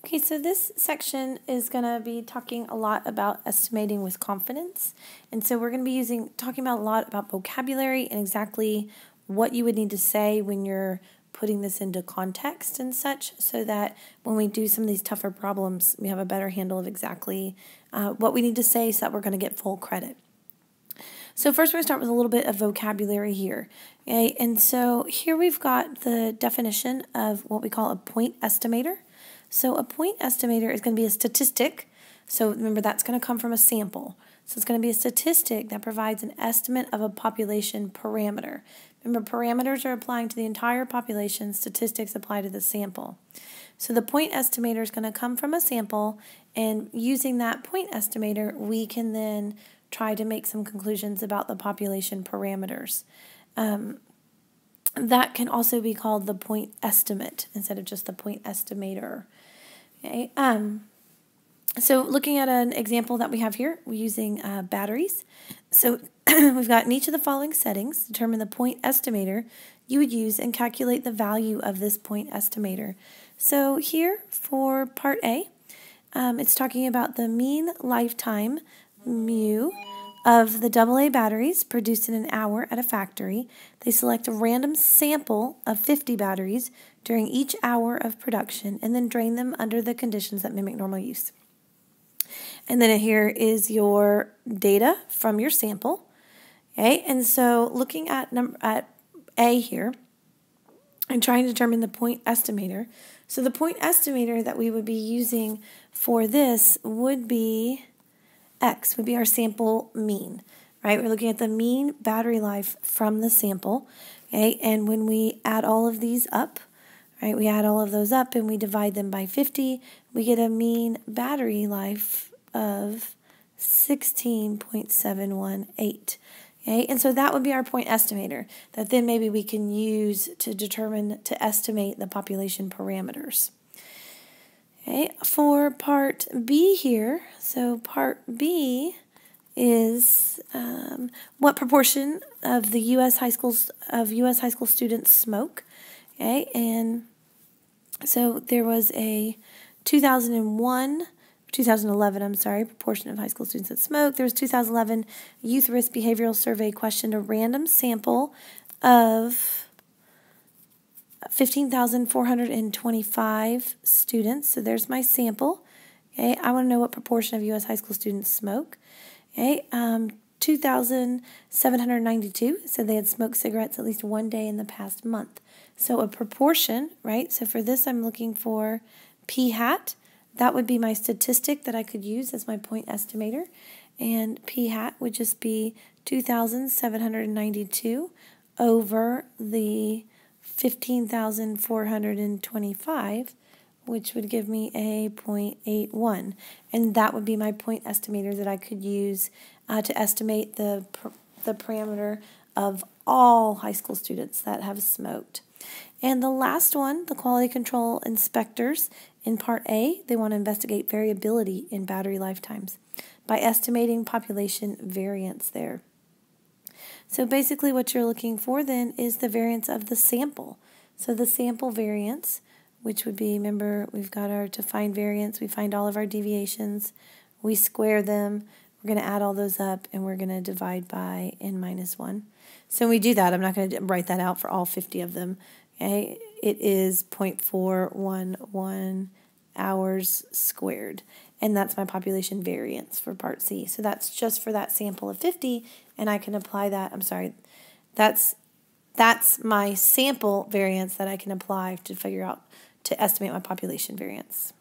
Okay, so this section is going to be talking a lot about estimating with confidence. And so we're going to be talking about a lot about vocabulary and exactly what you would need to say when you're putting this into context and such, so that when we do some of these tougher problems, we have a better handle of exactly what we need to say so that we're going to get full credit. So first we're going to start with a little bit of vocabulary here. Okay? And so here we've got the definition of what we call a point estimator. So a point estimator is going to be a statistic. So remember, that's going to come from a sample. So it's going to be a statistic that provides an estimate of a population parameter. Remember, parameters are applying to the entire population. Statistics apply to the sample. So the point estimator is going to come from a sample, and using that point estimator, we can then try to make some conclusions about the population parameters. That can also be called the point estimate instead of just the point estimator. Okay. So looking at an example that we have here, we're using batteries. So we've got in each of the following settings, determine the point estimator you would use and calculate the value of this point estimator. So here for part A, it's talking about the mean lifetime mu of the AA batteries produced in an hour at a factory. They select a random sample of 50 batteries during each hour of production and then drain them under the conditions that mimic normal use. And then here is your data from your sample. Okay, and so looking at A here and trying to determine the point estimator. So the point estimator that we would be using for this would be X, would be our sample mean, right? We're looking at the mean battery life from the sample, okay? And when we add all of these up, right, we add all of those up and we divide them by 50, we get a mean battery life of 16.718. Okay, and so that would be our point estimator that then maybe we can use to estimate the population parameters. Okay, for part B here, so part B is what proportion of the U.S. high school students smoke. Okay, and so there was a 2011, proportion of high school students that smoke. There was 2011 Youth Risk Behavioral Survey questioned a random sample of 15,425 students. So there's my sample. Okay, I want to know what proportion of U.S. high school students smoke. Okay, 2,792 said they had smoked cigarettes at least one day in the past month. So a proportion, right? So for this, I'm looking for p hat. That would be my statistic that I could use as my point estimator. And p hat would just be 2,792 over the 15,425, which would give me a 0.81. And that would be my point estimator that I could use to estimate the parameter of all high school students that have smoked. And the last one, the quality control inspectors in Part A, they want to investigate variability in battery lifetimes by estimating population variance there. So basically what you're looking for then is the variance of the sample. So the sample variance, which would be, remember, we've got our to find variance, we find all of our deviations, we square them, we're going to add all those up, and we're going to divide by n-1. So when we do that, I'm not going to write that out for all 50 of them. Okay? It is 0.411 hours squared. And that's my population variance for Part C. So that's just for that sample of 50, and I can apply that. That's my sample variance that I can apply to estimate my population variance.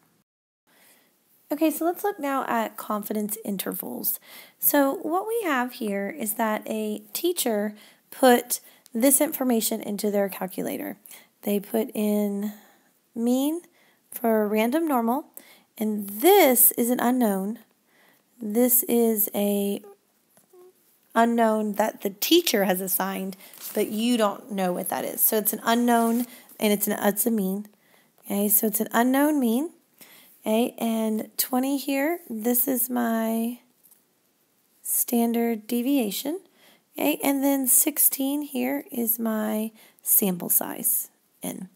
Okay, so let's look now at confidence intervals. So what we have here is that a teacher put this information into their calculator. They put in mean for random normal, and this is an unknown. This is a unknown that the teacher has assigned, but you don't know what that is. So it's an unknown, and it's a mean. Okay, so it's an unknown mean. Okay, and 20 here, this is my standard deviation. Okay, and then 16 here is my sample size, n.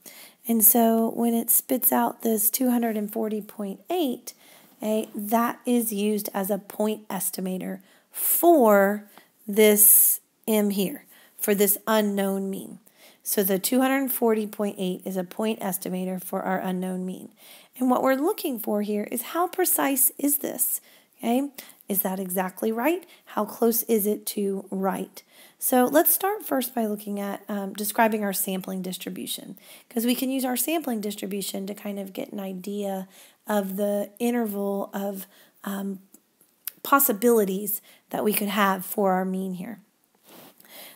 And so when it spits out this 240.8, that is used as a point estimator for this M here, for this unknown mean. So the 240.8 is a point estimator for our unknown mean. And what we're looking for here is how precise is this? Okay, is that exactly right? How close is it to right? So let's start first by looking at describing our sampling distribution, because we can use our sampling distribution to kind of get an idea of the interval of possibilities that we could have for our mean here.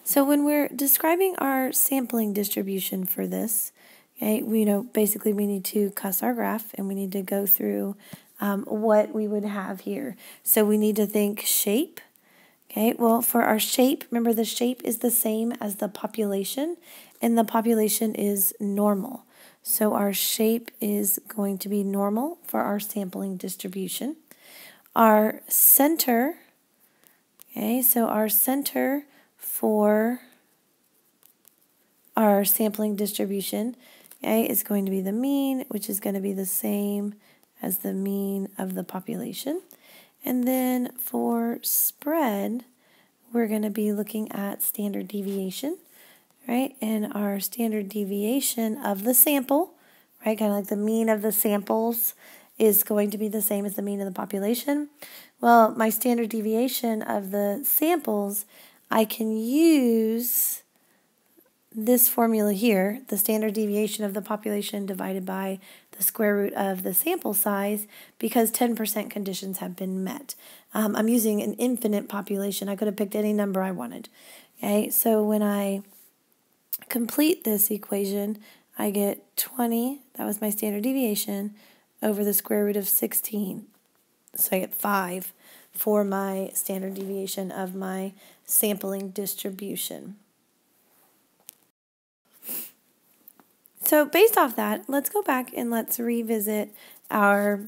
So when we're describing our sampling distribution for this, okay, basically we need to cuss our graph and we need to go through what we would have here. So we need to think shape. Okay, well, for our shape, remember the shape is the same as the population, and the population is normal. So our shape is going to be normal for our sampling distribution. Our center, okay, so our center for our sampling distribution, okay, is going to be the mean, which is going to be the same as the mean of the population. And then for spread, we're going to be looking at standard deviation, right? And our standard deviation of the sample, right, kind of like the mean of the samples, is going to be the same as the mean of the population. Well, my standard deviation of the samples, I can use this formula here, the standard deviation of the population divided by the square root of the sample size, because 10% conditions have been met. I'm using an infinite population. I could have picked any number I wanted. Okay, so when I complete this equation, I get 20, that was my standard deviation, over the square root of 16. So I get 5 for my standard deviation of my sampling distribution. So based off that, let's go back and let's revisit some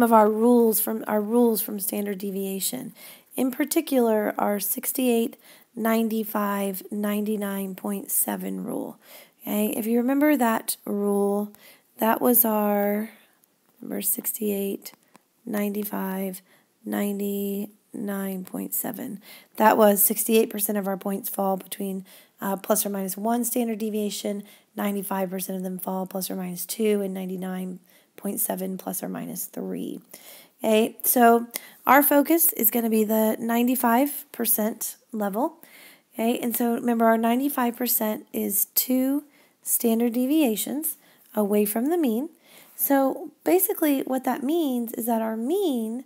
of our rules from standard deviation. In particular, our 68, 95, 99.7 rule. Okay, if you remember that rule, that was our number 68, 95, 99.7. That was 68% of our points fall between plus or minus 1 standard deviation, 95% of them fall plus or minus 2, and 99.7 plus or minus 3. Okay, so our focus is going to be the 95% level. Okay, and so remember our 95% is 2 standard deviations away from the mean. So basically what that means is that our mean,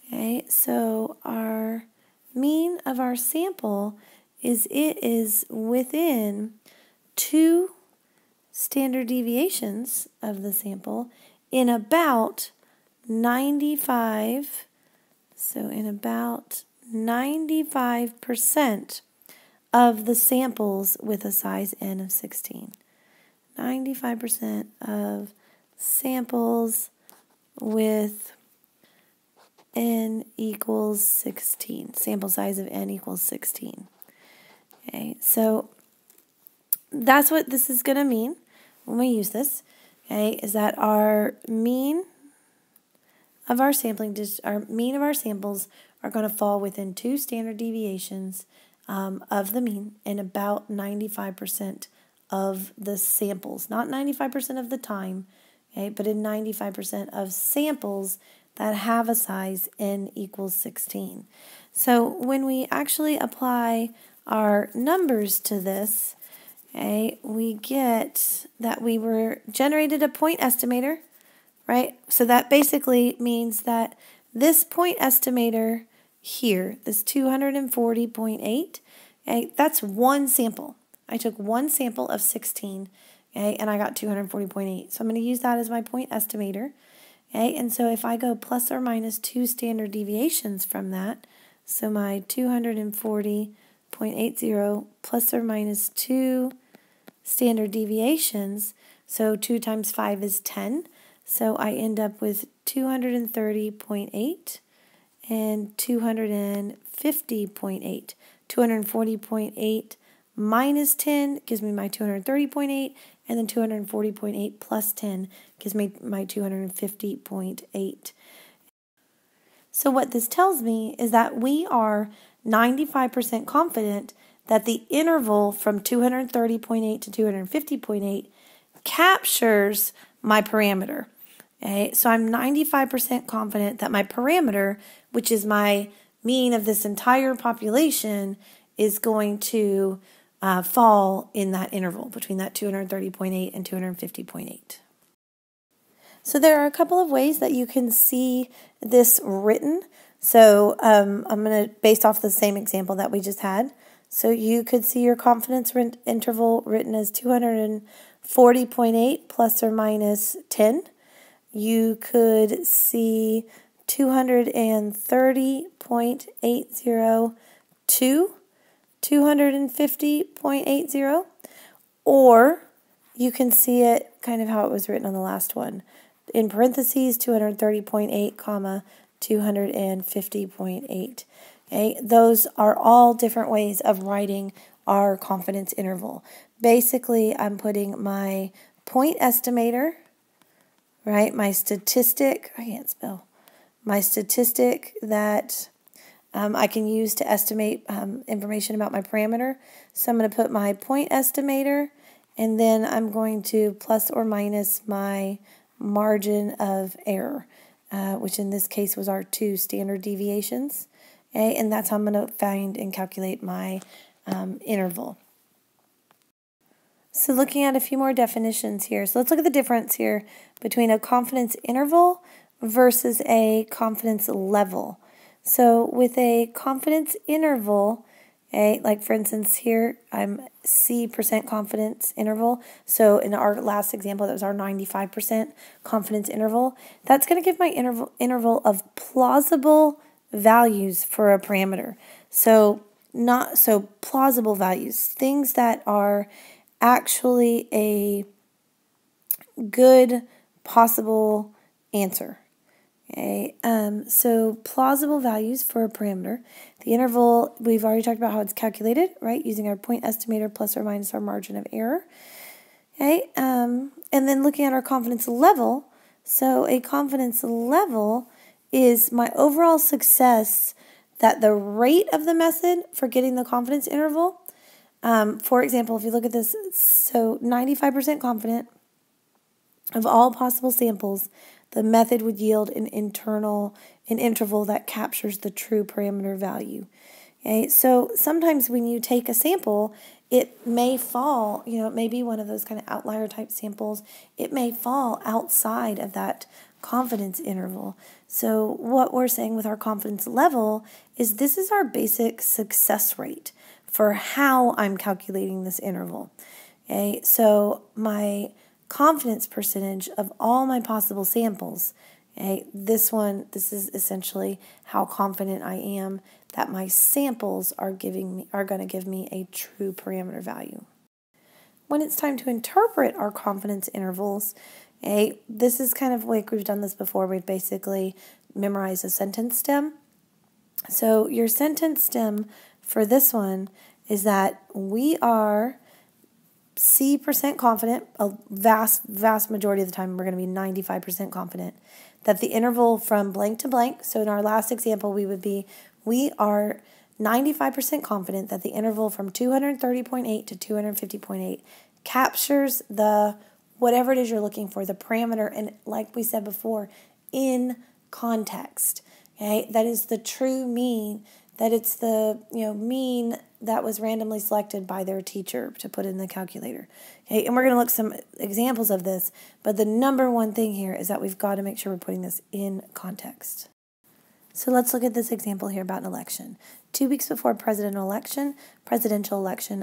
okay, so our mean of our sample is within 2 standard deviations of the sample in about 95, so in about 95% of the samples with a size n of 16. 95% of samples with n equals 16, sample size of n equals 16. Okay, so that's what this is going to mean when we use this, okay, is that our mean of our samples are going to fall within 2 standard deviations of the mean in about 95% of the samples, not 95% of the time, okay, but in 95% of samples that have a size n equals 16. So when we actually apply our numbers to this, okay, we get that we generated a point estimator, right? So that basically means that this point estimator here, this 240.8, okay, that's one sample. I took one sample of 16, okay, and I got 240.8. So I'm going to use that as my point estimator. Okay, and so if I go plus or minus 2 standard deviations from that, so my 240.80 plus or minus 2 standard deviations, so 2 times 5 is 10, so I end up with 230.8 and 250.8. 240.8 minus 10 gives me my 230.8, and then 240.8 plus 10 gives me my 250.8. So what this tells me is that we are 95% confident that the interval from 230.8 to 250.8 captures my parameter. Okay, so I'm 95% confident that my parameter, which is my mean of this entire population, is going to fall in that interval between that 230.8 and 250.8. So there are a couple of ways that you can see this written. So I'm going to, based off the same example that we just had, so you could see your confidence interval written as 240.8 plus or minus 10. You could see 230.80 to 250.80, or you can see it kind of how it was written on the last one. In parentheses, 230.8, comma, 250.8. Okay, those are all different ways of writing our confidence interval. Basically, I'm putting my point estimator, right, my statistic, I can't spell, my statistic that I can use to estimate information about my parameter. So I'm going to put my point estimator, and then I'm going to plus or minus my margin of error, which in this case was our 2 standard deviations. Okay, and that's how I'm going to find and calculate my interval. So looking at a few more definitions here. So let's look at the difference here between a confidence interval versus a confidence level. So with a confidence interval, like for instance here, I'm C% confidence interval. So in our last example, that was our 95% confidence interval. That's going to give my interval of plausible values for a parameter. So plausible values, things that are actually a good possible answer. Okay, so plausible values for a parameter. The interval, we've already talked about how it's calculated, right, using our point estimator plus or minus our margin of error. Okay, and then looking at our confidence level. So a confidence level is my overall success that the rate of the method for getting the confidence interval. For example, if you look at this, so 95% confident of all possible samples, the method would yield an interval that captures the true parameter value. Okay, so sometimes when you take a sample, it may fall, it may be one of those kind of outlier type samples. It may fall outside of that confidence interval. So what we're saying with our confidence level is this is our basic success rate for how I'm calculating this interval. Okay, so my confidence percentage of all my possible samples, okay, this is essentially how confident I am that my samples are going to give me a true parameter value. When it's time to interpret our confidence intervals, okay, this is kind of like we've done this before. We've basically memorized a sentence stem. So your sentence stem for this one is that we are C% confident, a vast majority of the time we're going to be 95% confident, that the interval from blank to blank, so in our last example we are 95% confident that the interval from 230.8 to 250.8 captures the whatever it is you're looking for, the parameter, and like we said before, in context. Okay, that is the true mean, that it's the mean that was randomly selected by their teacher to put in the calculator. Okay, and we're going to look at some examples of this, but the number one thing here is that we've got to make sure we're putting this in context. So let's look at this example here about an election. 2 weeks before a presidential election,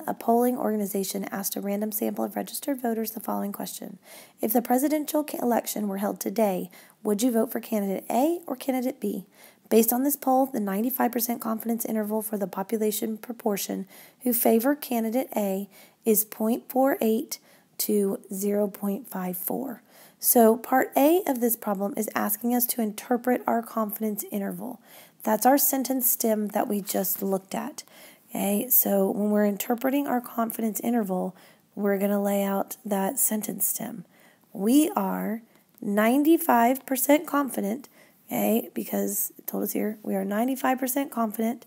a polling organization asked a random sample of registered voters the following question. If the presidential election were held today, would you vote for candidate A or candidate B? Based on this poll, the 95% confidence interval for the population proportion who favor candidate A is 0.48 to 0.54. So part A of this problem is asking us to interpret our confidence interval. That's our sentence stem that we just looked at. Okay, so when we're interpreting our confidence interval, we're going to lay out that sentence stem. We are 95% confident, okay, because it told us here, we are 95% confident.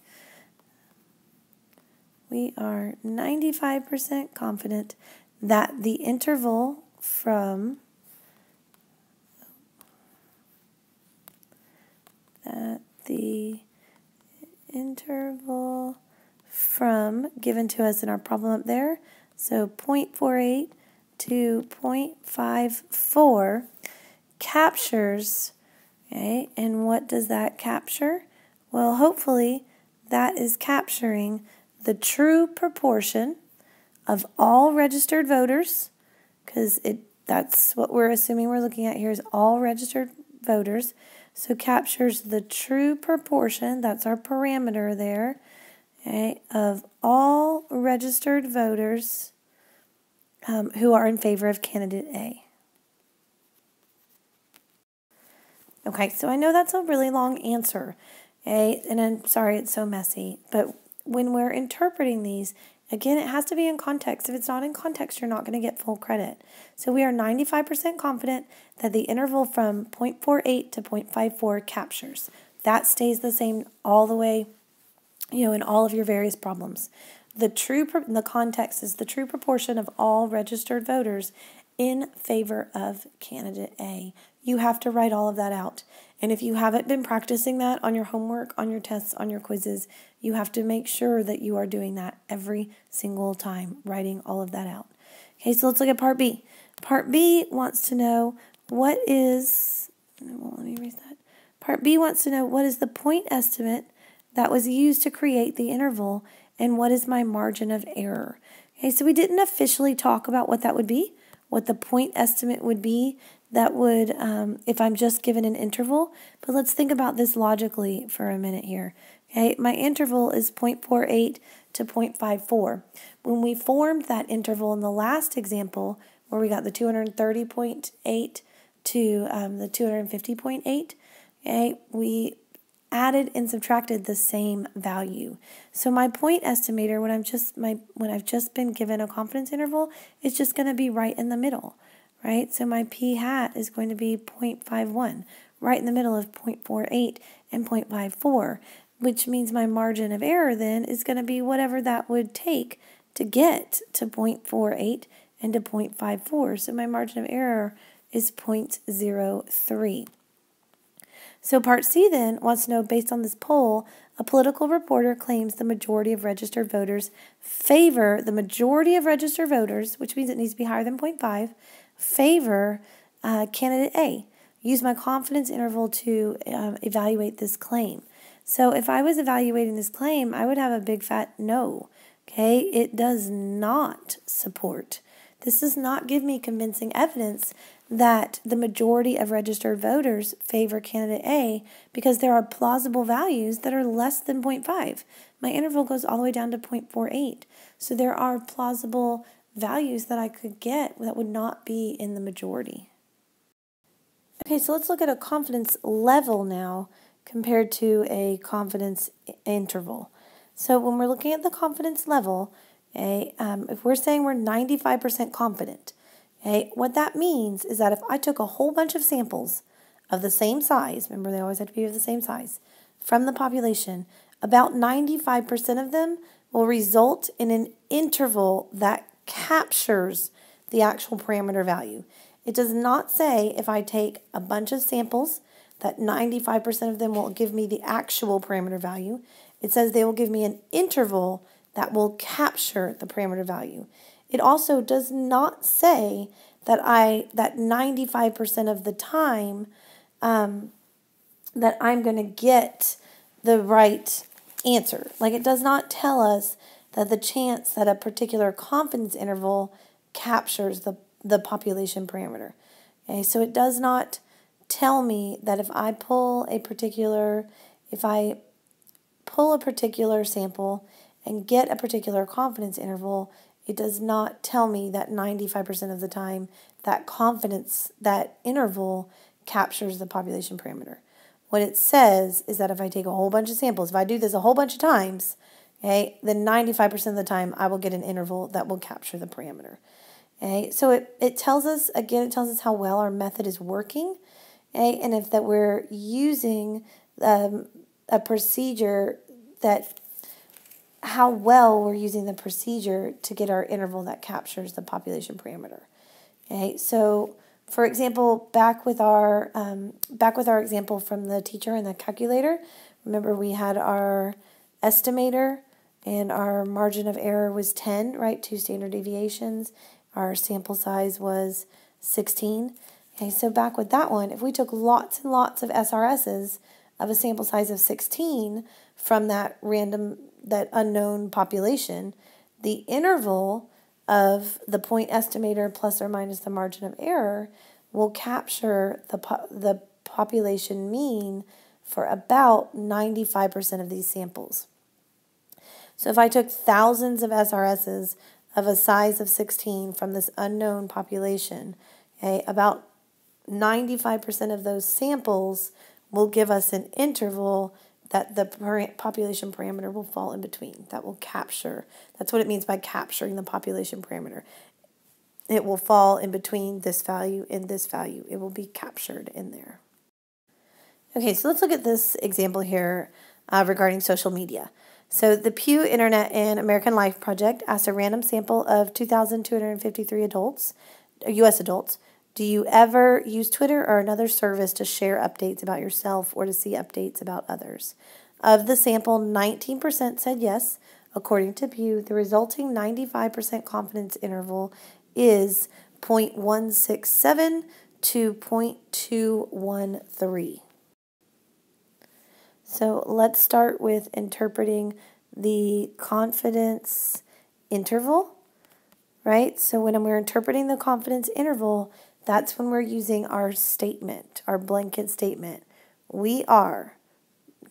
We are 95% confident that the interval from given to us in our problem up there, so 0.48 to 0.54 captures, okay, and what does that capture? Well, hopefully that is capturing the true proportion of all registered voters, because that's what we're assuming we're looking at here is all registered voters. So captures the true proportion, that's our parameter there, okay, of all registered voters who are in favor of candidate A. Okay, so I know that's a really long answer, okay, and I'm sorry it's so messy, but when we're interpreting these, again, it has to be in context. If it's not in context, you're not going to get full credit. So we are 95% confident that the interval from 0.48 to 0.54 captures. That stays the same all the way, in all of your various problems. The context is the true proportion of all registered voters in favor of candidate A. You have to write all of that out. And if you haven't been practicing that on your homework, on your tests, on your quizzes, you have to make sure that you are doing that every single time, writing all of that out. Okay, so let's look at Part B. Part B wants to know what is the point estimate that was used to create the interval, and what is my margin of error? Okay, so we didn't officially talk about what that would be, what the point estimate would be. That would, if I'm just given an interval, but let's think about this logically for a minute here. Okay, my interval is 0.48 to 0.54. When we formed that interval in the last example, where we got the 230.8 to the 250.8, okay, we added and subtracted the same value. So my point estimator, when I've just been given a confidence interval, is just going to be right in the middle, right? So my p hat is going to be 0.51, right in the middle of 0.48 and 0.54, which means my margin of error then is going to be whatever that would take to get to 0.48 and to 0.54. So my margin of error is 0.03. So Part C then wants to know, based on this poll, a political reporter claims the majority of registered voters favor, which means it needs to be higher than 0.5, favor candidate A. Use my confidence interval to evaluate this claim. So if I was evaluating this claim, I would have a big fat no. Okay, it does not support. This does not give me convincing evidence that the majority of registered voters favor candidate A, because there are plausible values that are less than 0.5. My interval goes all the way down to 0.48. So there are plausible values that I could get that would not be in the majority. Okay, so let's look at a confidence level now compared to a confidence interval. So when we're looking at the confidence level, okay, if we're saying we're 95% confident, okay, what that means is that if I took a whole bunch of samples of the same size, remember they always have to be of the same size, from the population, about 95% of them will result in an interval that captures the actual parameter value. It does not say if I take a bunch of samples that 95% of them will give me the actual parameter value. It says they will give me an interval that will capture the parameter value. It also does not say that 95% of the time that I'm going to get the right answer. Like, it does not tell us that the chance that a particular confidence interval captures the population parameter. Okay, so it does not tell me that if I pull a particular sample and get a particular confidence interval, it does not tell me that 95% of the time that interval captures the population parameter. What it says is that if I take a whole bunch of samples, if I do this a whole bunch of times, okay, then 95% of the time I will get an interval that will capture the parameter. Okay, so it tells us, again, it tells us how well our method is working, okay, and if that we're using a procedure that, how well we're using the procedure to get our interval that captures the population parameter. Okay, so for example, back with our example from the teacher and the calculator, remember we had our estimator and our margin of error was 10, right? 2 standard deviations. Our sample size was 16. Okay, so back with that one, if we took lots and lots of SRSs of a sample size of 16 from that unknown population, the interval of the point estimator plus or minus the margin of error will capture the population mean for about 95% of these samples. So if I took thousands of SRSs of a size of 16 from this unknown population, okay, about 95% of those samples will give us an interval that the population parameter will fall in between. That will capture. That's what it means by capturing the population parameter. It will fall in between this value and this value. It will be captured in there. Okay, so let's look at this example here regarding social media. So the Pew Internet and American Life Project asked a random sample of 2,253 adults, U.S. adults. Do you ever use Twitter or another service to share updates about yourself or to see updates about others? Of the sample, 19% said yes. According to Pew, the resulting 95% confidence interval is 0.167 to 0.213. So let's start with interpreting the confidence interval, right? So when we're interpreting the confidence interval, that's when we're using our statement, our blanket statement. We are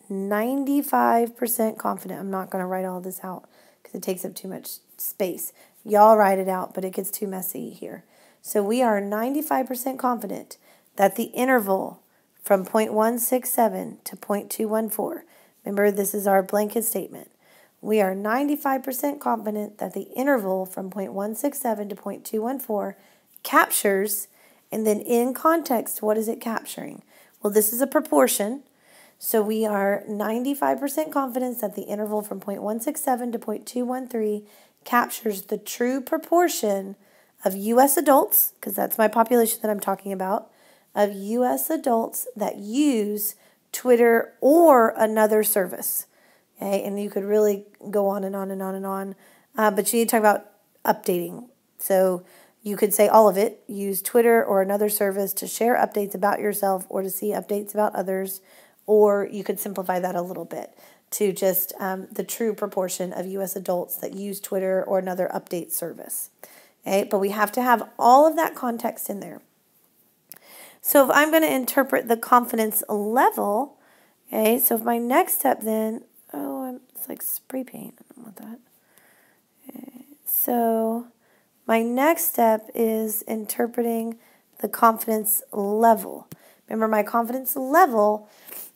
95% confident. I'm not going to write all this out because it takes up too much space. Y'all write it out, but it gets too messy here. So we are 95% confident that the interval from 0.167 to 0.214, remember this is our blanket statement. We are 95% confident that the interval from 0.167 to 0.214 captures, and then in context, what is it capturing? Well, this is a proportion. So we are 95% confidence that the interval from 0.167 to 0.213 captures the true proportion of U.S. adults, because that's my population that I'm talking about, of U.S. adults that use Twitter or another service. Okay, and you could really go on and on and on and on, but you need to talk about updating. So you could say all of it, use Twitter or another service to share updates about yourself or to see updates about others, or you could simplify that a little bit to just the true proportion of U.S. adults that use Twitter or another update service. Okay, but we have to have all of that context in there. So if I'm going to interpret the confidence level, okay, so if my next step then, it's like spray paint, I don't want that. Okay, so my next step is interpreting the confidence level. Remember, my confidence level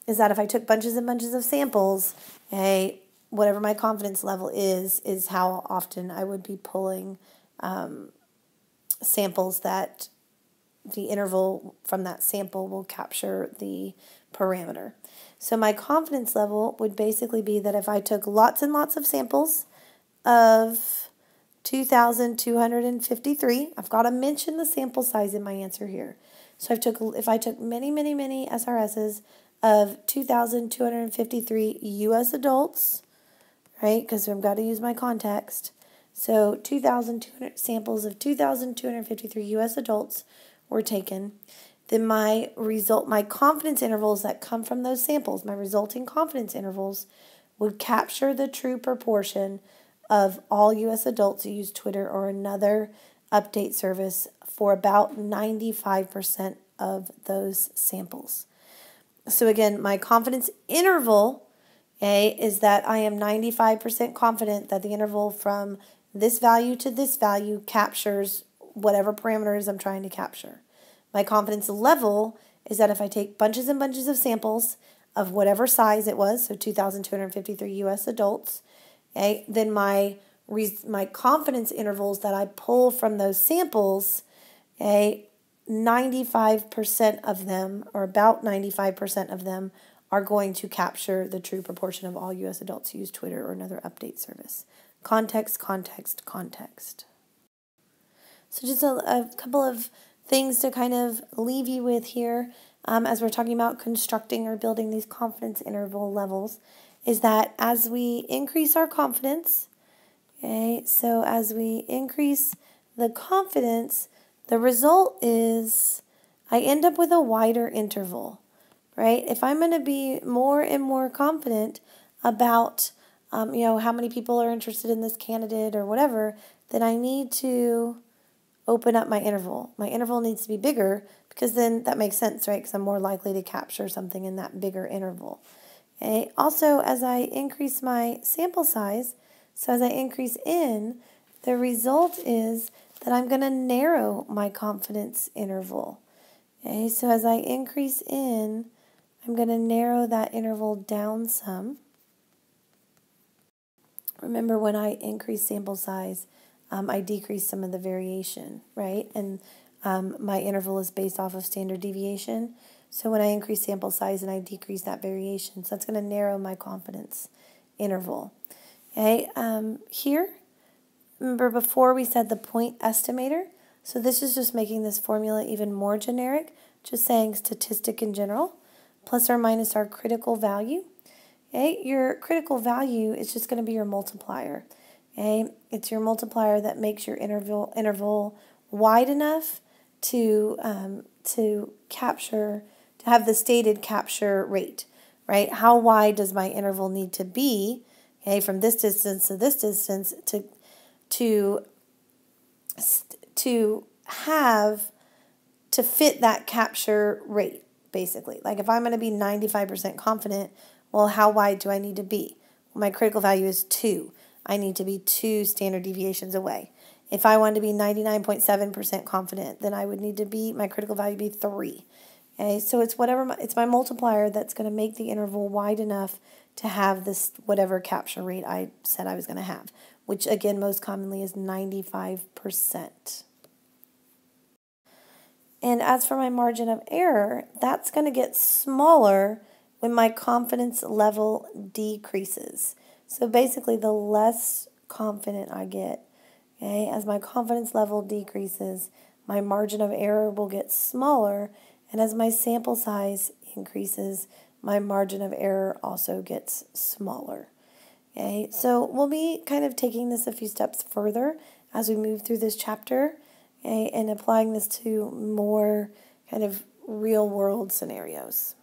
is that if I took bunches and bunches of samples, okay, whatever my confidence level is how often I would be pulling samples that the interval from that sample will capture the parameter. So my confidence level would basically be that if I took lots and lots of samples of 2,253, I've got to mention the sample size in my answer here. So if I took many, many, many SRSs of 2,253 U.S. adults, right, because I've got to use my context. So 2,200 samples of 2,253 U.S. adults were taken. Then my confidence intervals that come from those samples, my resulting confidence intervals, would capture the true proportion of all U.S. adults who use Twitter or another update service for about 95% of those samples. So again, my confidence interval, okay, is that I am 95% confident that the interval from this value to this value captures whatever parameters I'm trying to capture. My confidence level is that if I take bunches and bunches of samples of whatever size it was, so 2,253 U.S. adults, okay, then my confidence intervals that I pull from those samples, okay, 95% of them, or about 95% of them, are going to capture the true proportion of all U.S. adults who use Twitter or another update service. Context, context, context. So just a couple of things to kind of leave you with here as we're talking about constructing or building these confidence interval levels is that as we increase our confidence, okay, so as we increase the confidence, the result is I end up with a wider interval, right? If I'm going to be more and more confident about, how many people are interested in this candidate or whatever, then I need to open up my interval. My interval needs to be bigger because then that makes sense, right? Because I'm more likely to capture something in that bigger interval. Okay. Also, as I increase my sample size, so as I increase in, the result is that I'm going to narrow my confidence interval. Okay. So as I increase in, I'm going to narrow that interval down some. Remember, when I increase sample size, I decrease some of the variation, right? And my interval is based off of standard deviation. So when I increase sample size and I decrease that variation, so that's going to narrow my confidence interval. Okay, here, remember before we said the point estimator. So this is just making this formula even more generic, just saying statistic in general, plus or minus our critical value. Okay, your critical value is just going to be your multiplier. Okay, it's your multiplier that makes your interval wide enough to have the stated capture rate, right? How wide does my interval need to be, okay, from this distance to this distance to fit that capture rate, basically. Like if I'm going to be 95% confident, well, how wide do I need to be? Well, my critical value is 2. I need to be 2 standard deviations away. If I wanted to be 99.7% confident, then I would need to be, my critical value be 3. Okay, so it's it's my multiplier that's going to make the interval wide enough to have this whatever capture rate I said I was going to have, which again most commonly is 95%. And as for my margin of error, that's going to get smaller when my confidence level decreases. So basically, the less confident I get, okay, as my confidence level decreases, my margin of error will get smaller, and as my sample size increases, my margin of error also gets smaller. Okay, so we'll be kind of taking this a few steps further as we move through this chapter, okay, and applying this to more kind of real-world scenarios.